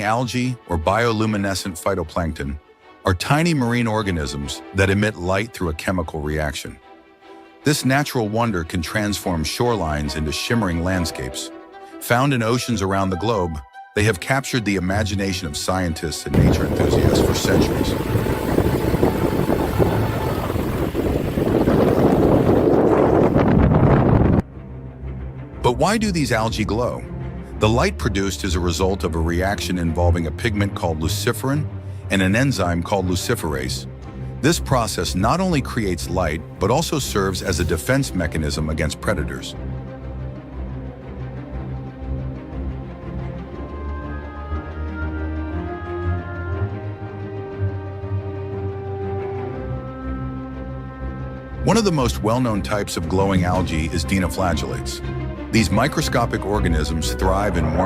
algae, or bioluminescent phytoplankton, are tiny marine organisms that emit light through a chemical reaction. This natural wonder can transform shorelines into shimmering landscapes. Found in oceans around the globe, they have captured the imagination of scientists and nature enthusiasts for centuries. But why do these algae glow? The light produced is a result of a reaction involving a pigment called luciferin and an enzyme called luciferase. This process not only creates light, but also serves as a defense mechanism against predators. One of the most well-known types of glowing algae is dinoflagellates. These microscopic organisms thrive in warm